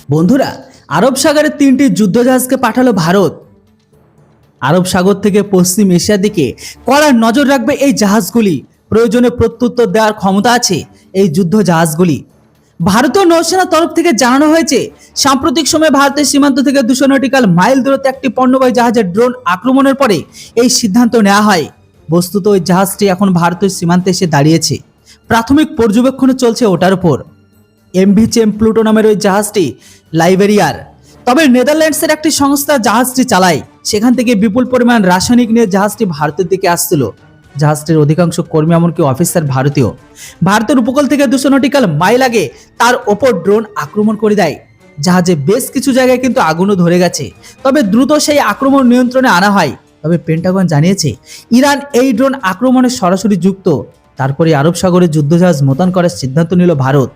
বন্ধুরা, আরব সাগরে 3টি যুদ্ধজাহাজকে পাঠালো ভারত। আরব সাগর থেকে পশ্চিম এশিয়ার দিকে কড়া নজর রাখবে এই জাহাজগুলি। প্রয়োজনে প্রত্যুত্তর দেওয়ার ক্ষমতা আছে এই যুদ্ধ জাহাজগুলি। ভারতীয় নৌসেনার তরফ থেকে জানানো হয়েছে, সাম্প্রতিক সময়ে ভারতের সীমান্ত থেকে 200 নটিক্যাল মাইল দূরত্বে একটি পণ্যবাহী জাহাজের ড্রোন আক্রমণের পরে এই সিদ্ধান্ত নেওয়া হয়। বস্তুত ওই জাহাজটি এখন ভারতের সীমান্তে এসে দাঁড়িয়েছে। প্রাথমিক পর্যবেক্ষণে চলছে ওটার উপর। এমভি চেম প্লুটো নামের ওই জাহাজটি লাইবেরিয়ার, তবে নেদারল্যান্ডসের একটি সংস্থা জাহাজটি চালায়। সেখান থেকে বিপুল পরিমাণ রাসায়নিক নিয়ে জাহাজটি ভারতের দিকে আসছিল। জাহাজটির অধিকাংশ কর্মী এমনকি অফিসার ভারতীয়। ভারতের উপকূল থেকে 200 নটিক্যাল মাইল আগে তার ওপর ড্রোন আক্রমণ করে দেয়। জাহাজে বেশ কিছু জায়গায় কিন্তু আগুনও ধরে গেছে, তবে দ্রুত সেই আক্রমণ নিয়ন্ত্রণে আনা হয়। তবে পেন্টাগন জানিয়েছে, ইরান এই ড্রোন আক্রমণে সরাসরি যুক্ত। তারপরে আরব সাগরে যুদ্ধজাহাজ মোতায়েন করার সিদ্ধান্ত নিল ভারত।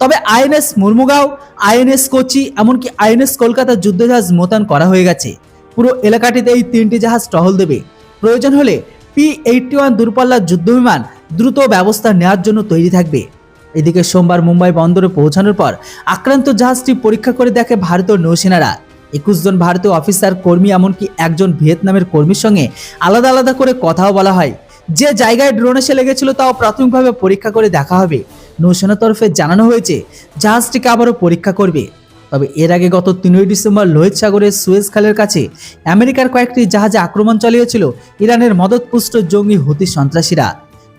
তবে আইএনএস মুরমুগাঁও, আইএনএস কোচি, এমনকি আইএনএস কলকাতার যুদ্ধজাহাজ মোতায়েন করা হয়ে গেছে। পুরো এলাকাটিতে এই 3টি জাহাজ টহল দেবে। প্রয়োজন হলে P-81 দূরপাল্লার যুদ্ধবিমান দ্রুত ব্যবস্থা নেওয়ার জন্য তৈরি থাকবে। এদিকে সোমবার মুম্বাই বন্দরে পৌঁছানোর পর আক্রান্ত জাহাজটি পরীক্ষা করে দেখে ভারতীয় নৌসেনারা। 21 জন ভারতীয় অফিসার, কর্মী, এমনকি একজন ভিয়েতনামের কর্মীর সঙ্গে আলাদা আলাদা করে কথাও বলা হয়। যে জায়গায় ড্রোন এসে লেগেছিল তাও প্রাথমিকভাবে পরীক্ষা করে দেখা হবে। নৌসেনার তরফে জানানো হয়েছে জাহাজটিকে আবারও পরীক্ষা করবে। তবে এর আগে গত 3 ডিসেম্বর লোহিত সাগরের সুয়েজ খালের কাছে আমেরিকার কয়েকটি জাহাজে আক্রমণ চালিয়েছিল ইরানের মদতপুষ্ট জঙ্গি হুতি সন্ত্রাসীরা।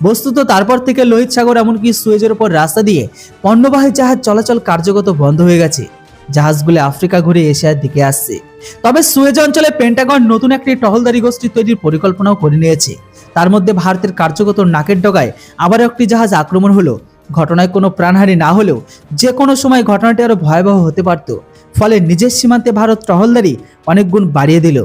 বস্তুত তারপর থেকে লোহিত সাগর এমনকি সুয়েজের উপর রাস্তা দিয়ে পণ্যবাহী জাহাজ চলাচল কার্যগত বন্ধ হয়ে গেছে। জাহাজগুলো আফ্রিকা ঘুরে এশিয়ার দিকে আসছে। তবে সুয়েজ অঞ্চলে পেন্টাগন নতুন একটি টহলদারি গোষ্ঠী তৈরির পরিকল্পনাও করে নিয়েছে। তার মধ্যে ভারতের কার্যগত নাকের ডগায় আবারও একটি জাহাজ আক্রমণ হলো। ঘটনায় কোনো প্রাণহানি না হলেও যে কোনো সময় ঘটনাটি আরো ভয়াবহ হতে পারত। ফলে নিজের সীমান্তে ভারত টহলদারি অনেক গুণ বাড়িয়ে দিল।